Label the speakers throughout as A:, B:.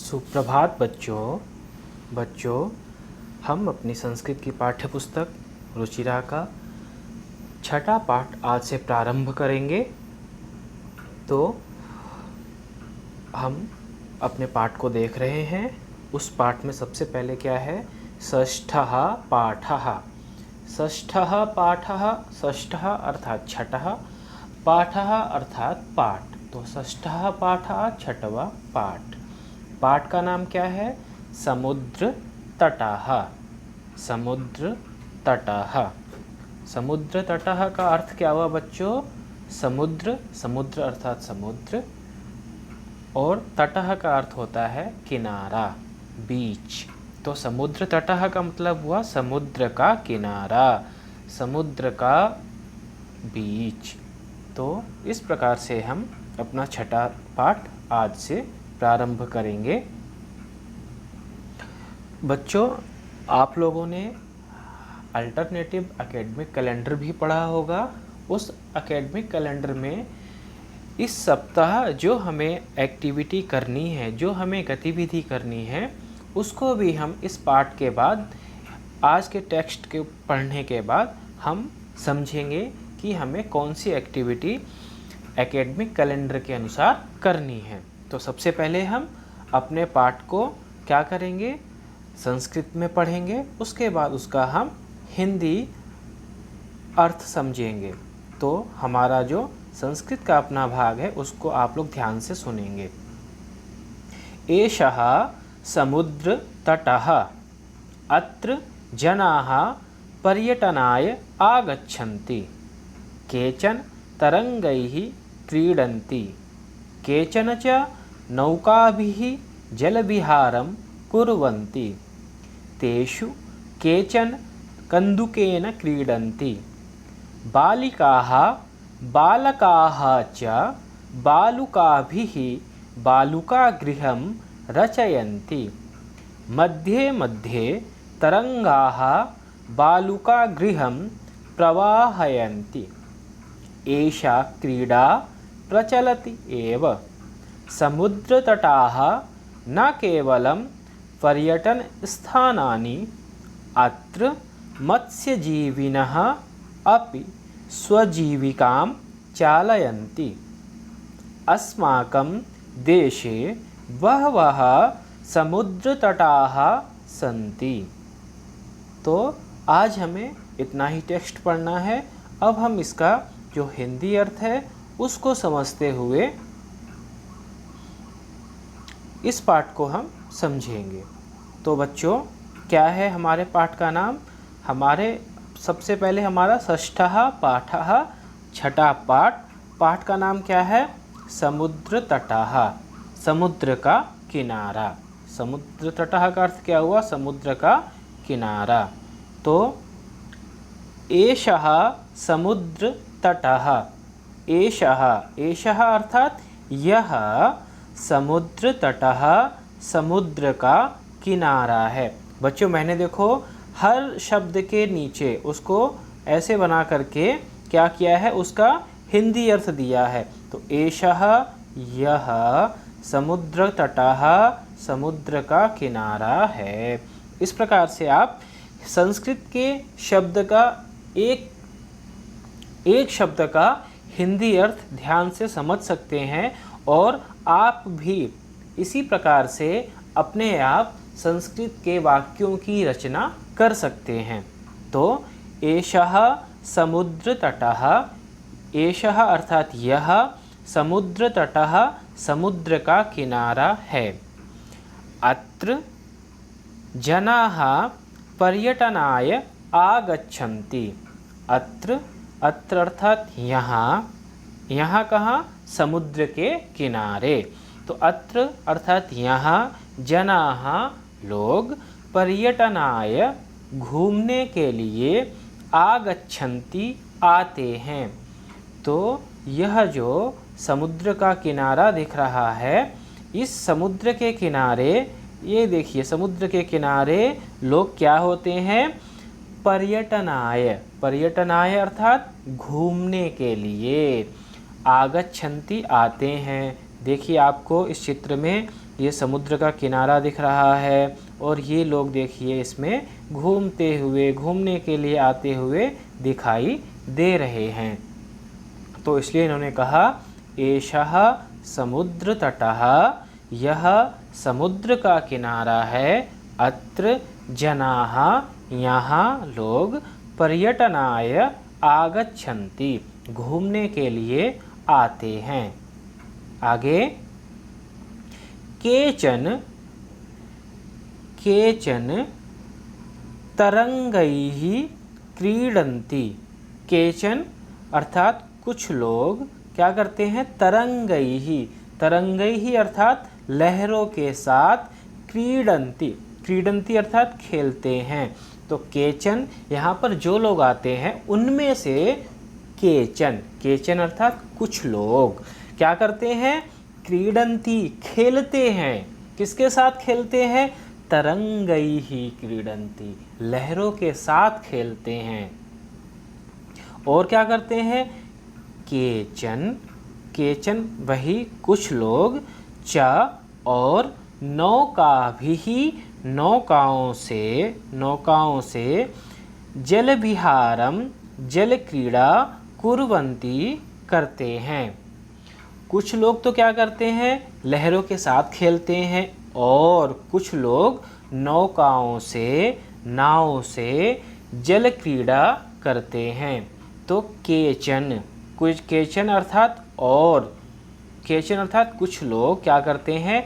A: सुप्रभात बच्चों हम अपनी संस्कृत की पाठ्य पुस्तक रुचिरा का छठा पाठ आज से प्रारंभ करेंगे। तो हम अपने पाठ को देख रहे हैं। उस पाठ में सबसे पहले क्या है? षष्ठः पाठः। षष्ठः पाठः, षष्ठः अर्थात छठः, पाठः अर्थात पाठ। तो षष्ठः पाठः छठवां पाठ। पाठ का नाम क्या है? समुद्र तटः। समुद्र तटः। समुद्र तटः का अर्थ क्या हुआ बच्चों? समुद्र, समुद्र अर्थात समुद्र, और तटः का अर्थ होता है किनारा, बीच। तो समुद्र तटः का मतलब हुआ समुद्र का किनारा, समुद्र का बीच। तो इस प्रकार से हम अपना छठा पाठ आज से प्रारंभ करेंगे। बच्चों, आप लोगों ने अल्टरनेटिव एकेडमिक कैलेंडर भी पढ़ा होगा। उस एकेडमिक कैलेंडर में इस सप्ताह जो हमें एक्टिविटी करनी है, जो हमें गतिविधि करनी है, उसको भी हम इस पाठ के बाद, आज के टेक्स्ट के पढ़ने के बाद हम समझेंगे कि हमें कौन सी एक्टिविटी एकेडमिक कैलेंडर के अनुसार करनी है। तो सबसे पहले हम अपने पाठ को क्या करेंगे? संस्कृत में पढ़ेंगे, उसके बाद उसका हम हिंदी अर्थ समझेंगे। तो हमारा जो संस्कृत का अपना भाग है उसको आप लोग ध्यान से सुनेंगे। एषः समुद्र तटः, अत्र जनाः पर्यटनाय आगच्छन्ति। केचन तरंगैः क्रीडन्ति, केचन च नौकाभिः जलविहारं कुर्वन्ति। तेषु केचन कन्दुकेन क्रीडन्ति। बालिकाः बालकाः च बालुकाभिः बालुकागृहं रचयन्ति। मध्ये मध्ये तरंगाः बालुकागृहं प्रवाहयन्ति। एषा क्रीडा प्रचलति एव। समुद्रतटाः न केवलं पर्यटनस्थानानि, अत्र मत्स्यजीविनः अपि स्वजीविकां चालयन्ति। अस्माकं देशे बहवः समुद्रतटाः सन्ति। तो आज हमें इतना ही टेक्स्ट पढ़ना है। अब हम इसका जो हिंदी अर्थ है उसको समझते हुए इस पाठ को हम समझेंगे। तो बच्चों, क्या है हमारे पाठ का नाम? हमारे सबसे पहले हमारा षष्ठः पाठः, छठा पाठ। पाठ का नाम क्या है? समुद्र तटः, समुद्र का किनारा। समुद्र तटः का अर्थ क्या हुआ? समुद्र का किनारा। तो एषः समुद्र तटः। एषः, एषः अर्थात यह समुद्र तटः, समुद्र का किनारा है। बच्चों, मैंने देखो हर शब्द के नीचे उसको ऐसे बना करके क्या किया है, उसका हिंदी अर्थ दिया है। तो एषः, यह समुद्र तटः, समुद्र का किनारा है। इस प्रकार से आप संस्कृत के शब्द का एक शब्द का हिंदी अर्थ ध्यान से समझ सकते हैं, और आप भी इसी प्रकार से अपने आप संस्कृत के वाक्यों की रचना कर सकते हैं। तो एषः समुद्र तटः, एषः अर्थात यह समुद्र तटः, समुद्र का किनारा है। अत्र जनाः पर्यटनाय आगच्छन्ति। अत्र, अत्र अर्थात यहाँ, यहाँ कहाँ? समुद्र के किनारे। तो अत्र अर्थात यहाँ जनाः लोग पर्यटनाय घूमने के लिए आगच्छन्ति आते हैं। तो यह जो समुद्र का किनारा दिख रहा है, इस समुद्र के किनारे, ये देखिए समुद्र के किनारे लोग क्या होते हैं? पर्यटनाय। पर्यटनाय अर्थात घूमने के लिए। आगच्छन्ति आते हैं, देखिए आपको इस चित्र में ये समुद्र का किनारा दिख रहा है और ये लोग देखिए इसमें घूमते हुए, घूमने के लिए आते हुए दिखाई दे रहे हैं। तो इसलिए इन्होंने कहा एषः समुद्र तटः, यह समुद्र का किनारा है, अत्र जनाः, यहाँ लोग पर्यटनाय आगच्छन्ति, घूमने के लिए आते हैं। आगे केचन तरंगैः क्रीडन्ति। केचन अर्थात कुछ लोग क्या करते हैं, तरंगैः अर्थात लहरों के साथ, क्रीडन्ति अर्थात खेलते हैं। तो केचन यहाँ पर जो लोग आते हैं उनमें से केचन अर्थात कुछ लोग क्या करते हैं, क्रीडन्ति खेलते हैं। किसके साथ खेलते हैं, तरंगैः क्रीडन्ति, लहरों के साथ खेलते हैं। और क्या करते हैं, केचन वही कुछ लोग, च और नौकाओं से जल विहारम, जल क्रीड़ा कुर्वन्ति करते हैं। कुछ लोग तो क्या करते हैं, लहरों के साथ खेलते हैं, और कुछ लोग नाव से जल क्रीड़ा करते हैं। तो केचन अर्थात और, केचन अर्थात कुछ लोग क्या करते हैं,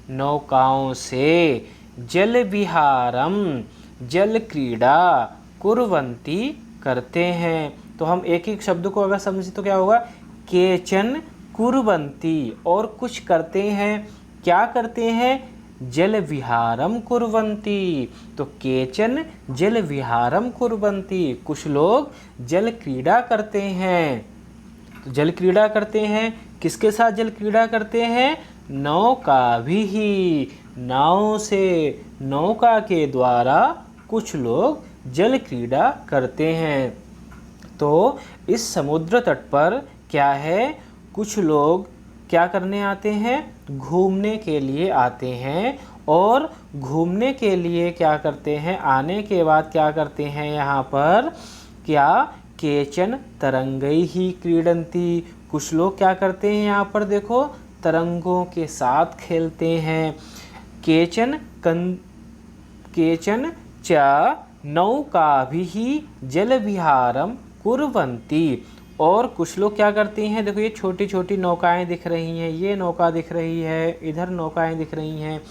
A: नौकाओं से जल विहारम, जल क्रीड़ा कुर्वन्ति करते हैं। तो हम एक एक शब्द को अगर समझें तो क्या होगा, केचन कुर्वन्ति, और कुछ करते हैं, क्या करते हैं, जल विहारम कुर्वन्ति। तो केचन जल विहारम कुर्वन्ति, कुछ लोग जल क्रीड़ा करते हैं। तो जल क्रीड़ा करते हैं, किसके साथ जल क्रीड़ा करते हैं, नाव से, नौका के द्वारा कुछ लोग जल क्रीड़ा करते हैं। तो इस समुद्र तट पर क्या है, कुछ लोग क्या करने आते हैं, घूमने के लिए आते हैं। और घूमने के लिए क्या करते हैं, आने के बाद क्या करते हैं, यहाँ पर क्या, केचन तरंगैः क्रीडन्ति, कुछ लोग क्या करते हैं, यहाँ पर देखो तरंगों के साथ खेलते हैं। केचन च नौकाभिः जल विहारम कुर्वन्ति, और कुछ लोग क्या करते हैं, देखो ये छोटी छोटी नौकाएं दिख रही हैं, ये नौका दिख रही है, इधर नौकाएं दिख रही हैं।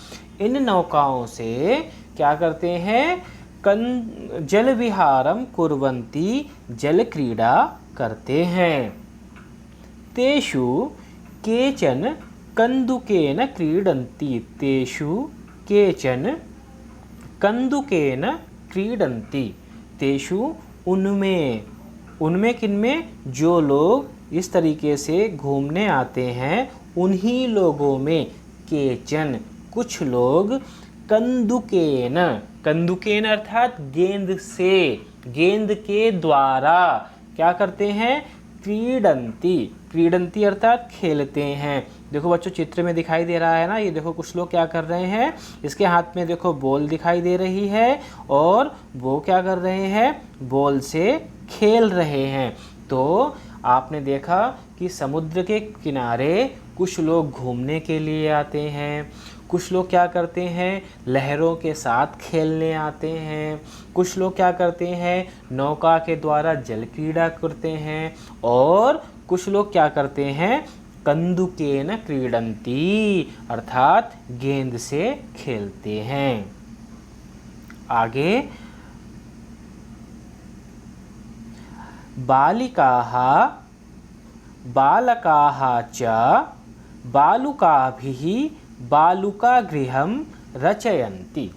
A: इन नौकाओं से क्या करते हैं, जल विहारम कुर्वन्ति, जल क्रीड़ा करते हैं। तेषु केचन कन्दुकेन क्रीडन्ति, तेषु केचन कन्दुकेन क्रीडन्ति, तेषु उनमें किनमें, जो लोग इस तरीके से घूमने आते हैं उन्हीं लोगों में, केचन कुछ लोग, कंदुकेन अर्थात गेंद से, गेंद के द्वारा क्या करते हैं, क्रीडन्ति अर्थात खेलते हैं। देखो बच्चों चित्र में दिखाई दे रहा है ना, ये देखो कुछ लोग क्या कर रहे हैं, इसके हाथ में देखो बॉल दिखाई दे रही है और वो क्या कर रहे हैं, बॉल से खेल रहे हैं। तो आपने देखा कि समुद्र के किनारे कुछ लोग घूमने के लिए आते हैं, कुछ लोग क्या करते हैं, लहरों के साथ खेलने आते हैं, कुछ लोग क्या करते हैं, नौका के द्वारा जल क्रीड़ा करते हैं, और कुछ लोग क्या करते हैं, कंदुकेन क्रीडन्ति अर्थात गेंद से खेलते हैं। आगे बालिकाः बालकाः च बालुकाभिः बालुकागृहं रचयन्ति।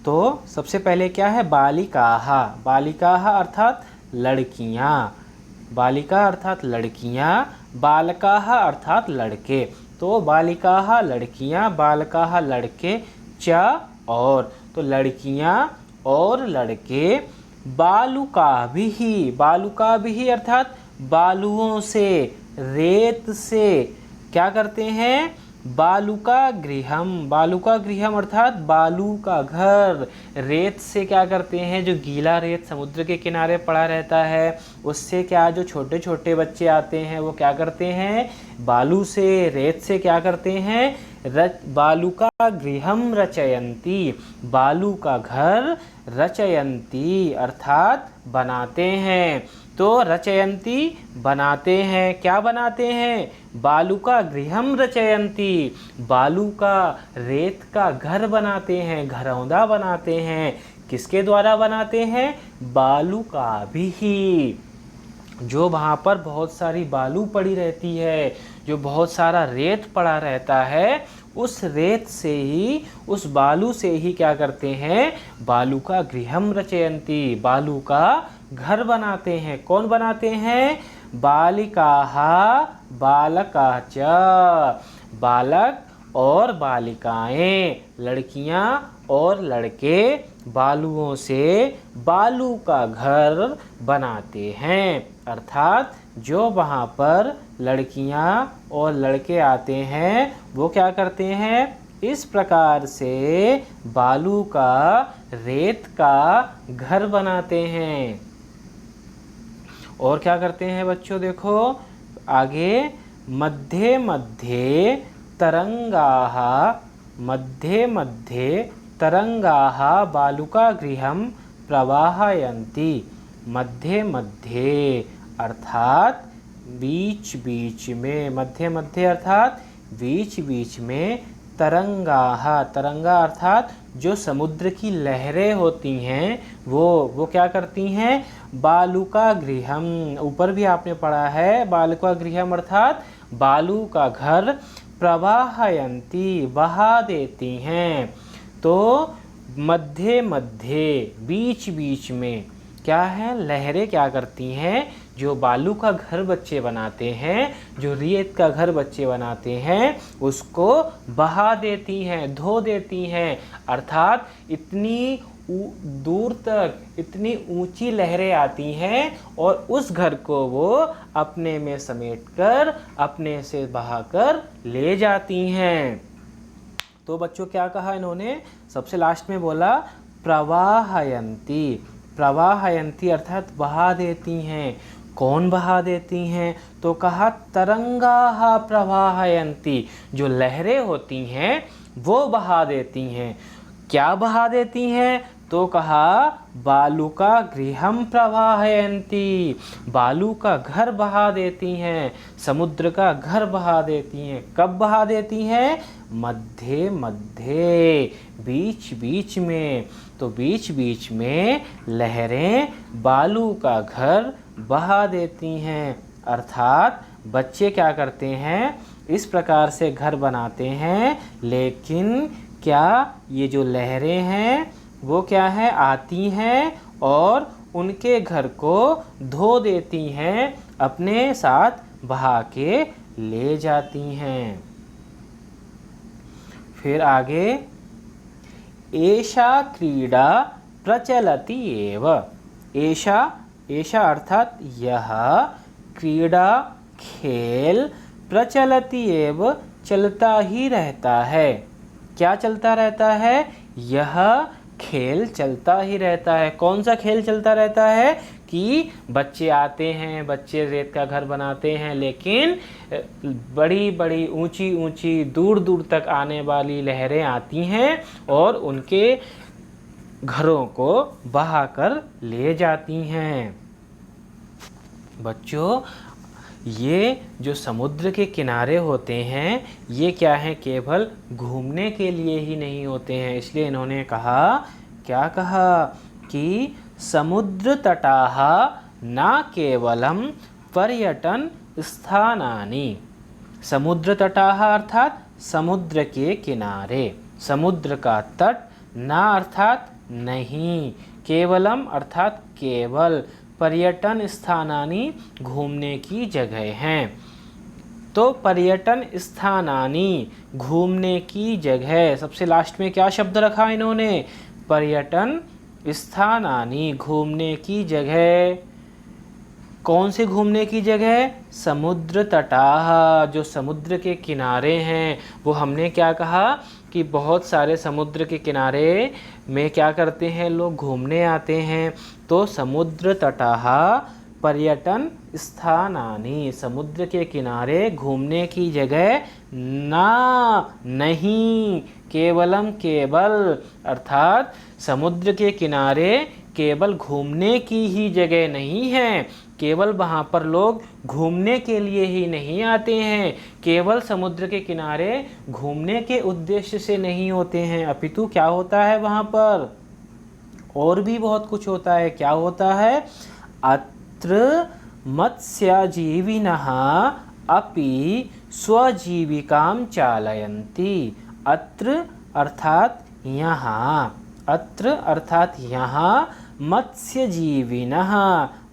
A: तो सबसे पहले क्या है, बालिकाः अर्थात लड़कियाँ, बालिका अर्थात लड़कियाँ, बालकाः अर्थात लड़के। तो बालिकाः लड़कियाँ, बालकाः लड़के, च और, तो लड़कियाँ और लड़के, बालुकाभिः अर्थात बालुओं से, रेत से क्या करते हैं? बालुका गृहम, बालुका गृहम अर्थात बालू का घर। रेत से क्या करते हैं? जो गीला रेत समुद्र के किनारे पड़ा रहता है उससे क्या जो छोटे छोटे बच्चे आते हैं वो क्या करते हैं? बालू से, रेत से क्या करते हैं? बालुका गृहम रचयंती, बालू का घर रचयंती अर्थात बनाते हैं। तो रचयंती बनाते हैं, क्या बनाते हैं? बालू का गृहम रचयंती, बालू का, रेत का घर बनाते हैं, घरौंदा बनाते हैं। किसके द्वारा बनाते हैं? बालू का भी। जो वहाँ पर बहुत सारी बालू पड़ी रहती है, जो बहुत सारा रेत पड़ा रहता है, उस रेत से ही, उस बालू से ही क्या करते हैं? बालू का गृहम रचयंती, बालू का घर बनाते हैं। कौन बनाते हैं? बालिकाहा बालका च, बालक और बालिकाएं, लड़कियां और लड़के बालुओं से बालू का घर बनाते हैं। अर्थात जो वहाँ पर लड़कियां और लड़के आते हैं वो क्या करते हैं? इस प्रकार से बालू का, रेत का घर बनाते हैं। और क्या करते हैं बच्चों? देखो आगे, मध्ये मध्ये तरंगाः, मध्ये मध्ये तरंगाः बालुका गृहम प्रवाहयन्ति। मध्ये मध्ये अर्थात बीच बीच में, मध्य मध्य अर्थात बीच बीच में, तरंगाः, तरंगा अर्थात जो समुद्र की लहरें होती हैं वो क्या करती हैं? बालुका गृहम, ऊपर भी आपने पढ़ा है, बालुका गृहम अर्थात बालू का घर, प्रवाहयंती बहा देती हैं। तो मध्य मध्य बीच बीच में क्या है? लहरें क्या करती हैं? जो बालू का घर बच्चे बनाते हैं, जो रेत का घर बच्चे बनाते हैं, उसको बहा देती हैं, धो देती हैं। अर्थात इतनी दूर तक, इतनी ऊंची लहरें आती हैं और उस घर को वो अपने में समेटकर, अपने से बहाकर ले जाती हैं। तो बच्चों क्या कहा इन्होंने? सबसे लास्ट में बोला प्रवाहयंती, प्रवाहयंती अर्थात बहा देती हैं। कौन बहा देती हैं? तो कहा तरंगाः प्रवाहयन्ति, जो लहरें होती हैं वो बहा देती हैं। क्या बहा देती हैं? तो कहा बालुका गृहम प्रवाहयन्ति, बालू का घर बहा देती हैं, समुद्र का घर बहा देती हैं। कब बहा देती हैं? मध्य मध्य, बीच बीच में। तो बीच बीच में लहरें बालू का घर बहा देती हैं। अर्थात बच्चे क्या करते हैं? इस प्रकार से घर बनाते हैं, लेकिन क्या ये जो लहरें हैं वो क्या है? आती हैं और उनके घर को धो देती हैं, अपने साथ बहा के ले जाती हैं। फिर आगे, एषा क्रीडा प्रचलति एव, एषा, एषा अर्थात यह, क्रीडा खेल, प्रचलति एव चलता ही रहता है। क्या चलता रहता है? यह खेल चलता ही रहता है। कौन सा खेल चलता रहता है? कि बच्चे आते हैं, बच्चे रेत का घर बनाते हैं, लेकिन बड़ी बड़ी ऊंची ऊंची दूर दूर तक आने वाली लहरें आती हैं और उनके घरों को बहाकर ले जाती हैं। बच्चों ये जो समुद्र के किनारे होते हैं ये क्या है? केवल घूमने के लिए ही नहीं होते हैं। इसलिए इन्होंने कहा, क्या कहा? कि समुद्र तटाः न केवलम पर्यटन स्थानानि, समुद्र तटाः अर्थात समुद्र के किनारे, समुद्र का तट, न अर्थात नहीं, केवलम अर्थात केवल, पर्यटन स्थानानि घूमने की जगह हैं। तो पर्यटन स्थानानि घूमने की जगह, सबसे लास्ट में क्या शब्द रखा इन्होंने? पर्यटन स्थानानि घूमने की जगह। कौन से घूमने की जगह? समुद्र तटाह, जो समुद्र के किनारे हैं। वो हमने क्या कहा कि बहुत सारे समुद्र के किनारे में क्या करते हैं लोग? घूमने आते हैं। तो समुद्र तटाह पर्यटन स्थानानि, समुद्र के किनारे घूमने की जगह ना, नहीं, केवलम केवल, अर्थात समुद्र के किनारे केवल घूमने की ही जगह नहीं है, केवल वहाँ पर लोग घूमने के लिए ही नहीं आते हैं, केवल समुद्र के किनारे घूमने के उद्देश्य से नहीं होते हैं, अपितु क्या होता है वहाँ पर? और भी बहुत कुछ होता है। क्या होता है? अत्र मत्स्यजीविनः अपि स्वजीविकां चालयन्ति। अत्र अर्थात यहाँ, अत्र अर्थात यहाँ, मत्स्यजीविनः,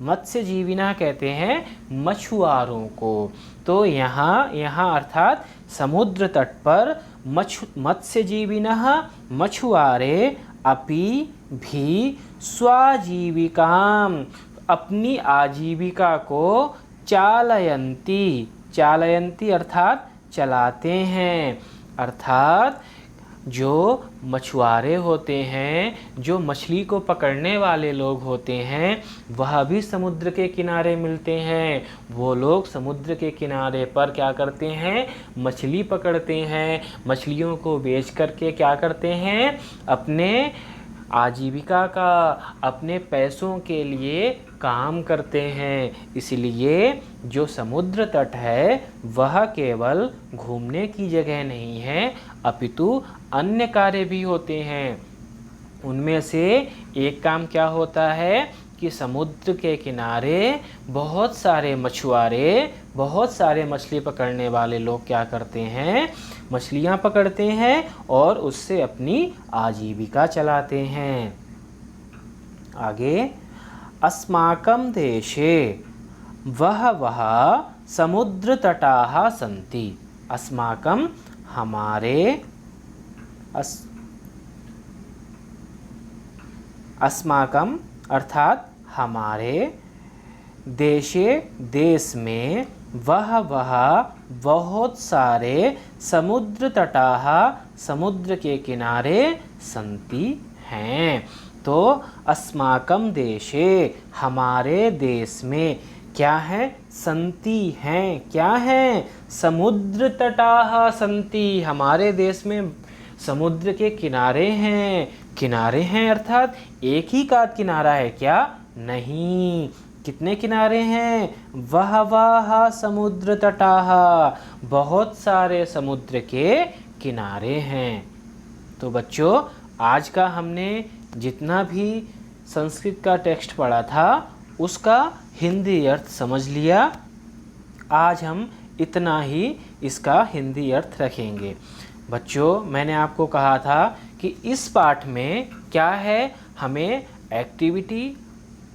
A: मत्स्यजीविनः कहते हैं मछुआरों को। तो यहाँ अर्थात समुद्र तट पर मत्स्यजीविनः मछुआरे अपि भी स्वजीविकाम, अपनी आजीविका को चालयन्ति, चालयन्ति अर्थात चलाते हैं। अर्थात जो मछुआरे होते हैं, जो मछली को पकड़ने वाले लोग होते हैं, वह भी समुद्र के किनारे मिलते हैं। वो लोग समुद्र के किनारे पर क्या करते हैं? मछली पकड़ते हैं, मछलियों को बेच करके क्या करते हैं? अपने आजीविका का, अपने पैसों के लिए काम करते हैं। इसलिए जो समुद्र तट है वह केवल घूमने की जगह नहीं है, अपितु अन्य कार्य भी होते हैं। उनमें से एक काम क्या होता है कि समुद्र के किनारे बहुत सारे मछुआरे, बहुत सारे मछली पकड़ने वाले लोग क्या करते हैं? मछलियाँ पकड़ते हैं और उससे अपनी आजीविका चलाते हैं। आगे, अस्माकं देशे वह समुद्र तटाः सन्ति। अस्माकं हमारे, अस्माकं अर्थात हमारे, देशे देश में, वह बहुत सारे समुद्र तटाः समुद्र के किनारे सन्ति हैं। तो अस्माकं देशे हमारे देश में क्या है? सन्ति हैं। क्या हैं? समुद्र तटाः सन्ति, हमारे देश में समुद्र के किनारे हैं। किनारे हैं अर्थात एक ही का किनारा है क्या? नहीं, कितने किनारे हैं? वह समुद्र तटाः, बहुत सारे समुद्र के किनारे हैं। तो बच्चों, आज का हमने जितना भी संस्कृत का टेक्स्ट पढ़ा था उसका हिंदी अर्थ समझ लिया। आज हम इतना ही इसका हिंदी अर्थ रखेंगे। बच्चों, मैंने आपको कहा था कि इस पाठ में क्या है, हमें एक्टिविटी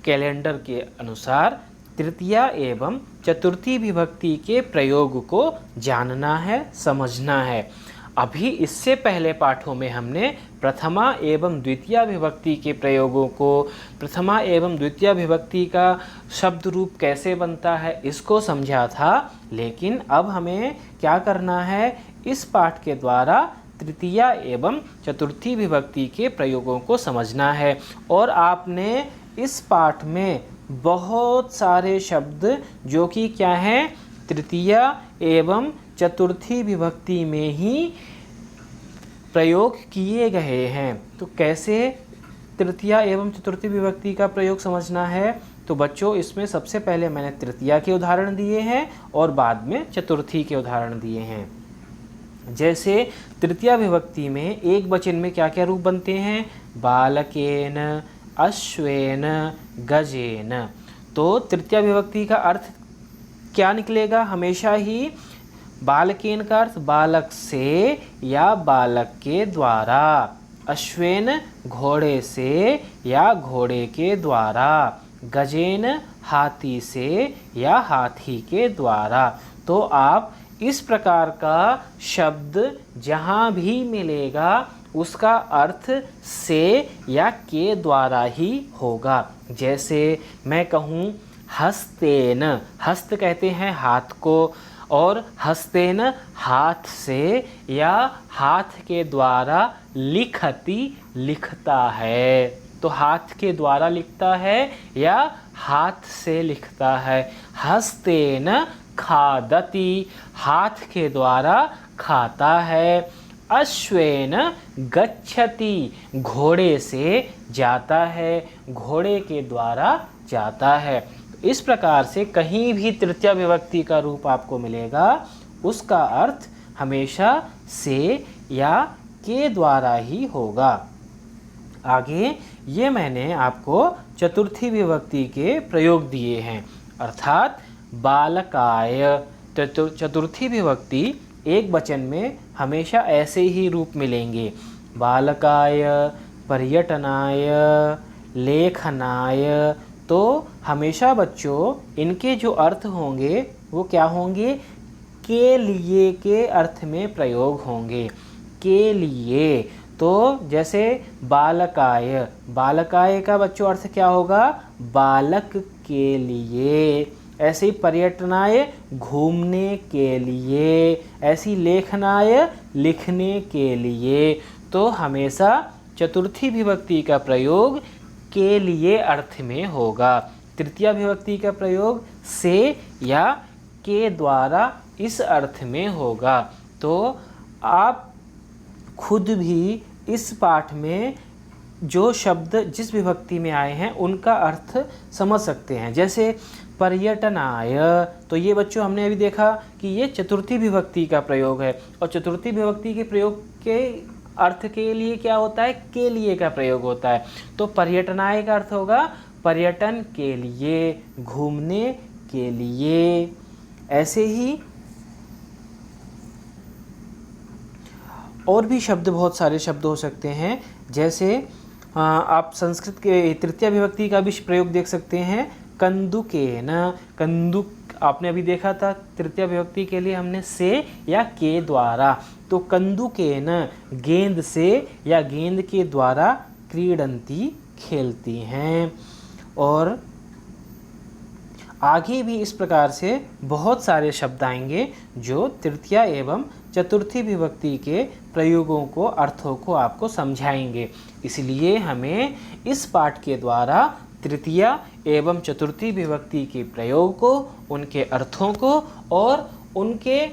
A: कैलेंडर के अनुसार तृतीया एवं चतुर्थी विभक्ति के प्रयोग को जानना है, समझना है। अभी इससे पहले पाठों में हमने प्रथमा एवं द्वितीया विभक्ति के प्रयोगों को, प्रथमा एवं द्वितीया विभक्ति का शब्द रूप कैसे बनता है इसको समझा था। लेकिन अब हमें क्या करना है? इस पाठ के द्वारा तृतीया एवं चतुर्थी विभक्ति के प्रयोगों को समझना है। और आपने इस पाठ में बहुत सारे शब्द जो कि क्या हैं, तृतीया एवं चतुर्थी विभक्ति में ही प्रयोग किए गए हैं। तो कैसे तृतीया एवं चतुर्थी विभक्ति का प्रयोग समझना है? तो बच्चों, इसमें सबसे पहले मैंने तृतीया के उदाहरण दिए हैं और बाद में चतुर्थी के उदाहरण दिए हैं। जैसे तृतीया विभक्ति में एक वचन में क्या क्या रूप बनते हैं? बालकेन, अश्वेन, गजेन। तो तृतीया विभक्ति का अर्थ क्या निकलेगा? हमेशा ही बालकेन का अर्थ बालक से या बालक के द्वारा, अश्वेन घोड़े से या घोड़े के द्वारा, गजेन हाथी से या हाथी के द्वारा। तो आप इस प्रकार का शब्द जहाँ भी मिलेगा उसका अर्थ से या के द्वारा ही होगा। जैसे मैं कहूँ हस्तेन, हस्त कहते हैं हाथ को, और हस्तेन हाथ से या हाथ के द्वारा, लिखति लिखता है। तो हाथ के द्वारा लिखता है या हाथ से लिखता है। हस्तेन खादति, हाथ के द्वारा खाता है। अश्वेन गच्छति, घोड़े से जाता है, घोड़े के द्वारा जाता है। इस प्रकार से कहीं भी तृतीया विभक्ति का रूप आपको मिलेगा, उसका अर्थ हमेशा से या के द्वारा ही होगा। आगे ये मैंने आपको चतुर्थी विभक्ति के प्रयोग दिए हैं, अर्थात बालकाय। चतुर्थी विभक्ति एक वचन में हमेशा ऐसे ही रूप मिलेंगे, बालकाय, पर्यटनाय, लेखनाय। तो हमेशा बच्चों इनके जो अर्थ होंगे वो क्या होंगे, के लिए के अर्थ में प्रयोग होंगे, के लिए। तो जैसे बालकाय, बालकाय का बच्चों अर्थ क्या होगा, बालक के लिए। ऐसे ही पर्यटनाय, घूमने के लिए। ऐसी लेखनाय, लिखने के लिए। तो हमेशा चतुर्थी विभक्ति का प्रयोग के लिए अर्थ में होगा, तृतीया विभक्ति का प्रयोग से या के द्वारा इस अर्थ में होगा। तो आप खुद भी इस पाठ में जो शब्द जिस विभक्ति में आए हैं उनका अर्थ समझ सकते हैं। जैसे पर्यटनाय, तो ये बच्चों हमने अभी देखा कि ये चतुर्थी विभक्ति का प्रयोग है, और चतुर्थी विभक्ति के प्रयोग के अर्थ के लिए क्या होता है, के लिए का प्रयोग होता है। तो पर्यटनाय का अर्थ होगा पर्यटन के लिए, घूमने के लिए। ऐसे ही और भी शब्द, बहुत सारे शब्द हो सकते हैं। जैसे आप संस्कृत के तृतीया विभक्ति का भी प्रयोग देख सकते हैं, कंदुकेन। कंदुक आपने अभी देखा था, तृतीया विभक्ति के लिए हमने से या के द्वारा। तो कंदुकेन, गेंद से या गेंद के द्वारा, क्रीडंती, खेलती हैं। और आगे भी इस प्रकार से बहुत सारे शब्द आएंगे जो तृतीया एवं चतुर्थी विभक्ति के प्रयोगों को, अर्थों को आपको समझाएंगे। इसलिए हमें इस पाठ के द्वारा तृतीया एवं चतुर्थी विभक्ति के प्रयोग को, उनके अर्थों को और उनके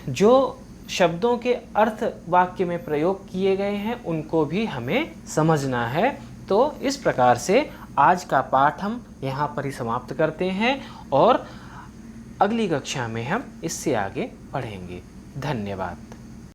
A: जो शब्दों के अर्थ वाक्य में प्रयोग किए गए हैं उनको भी हमें समझना है। तो इस प्रकार से आज का पाठ हम यहाँ पर ही समाप्त करते हैं और अगली कक्षा में हम इससे आगे पढ़ेंगे। धन्यवाद।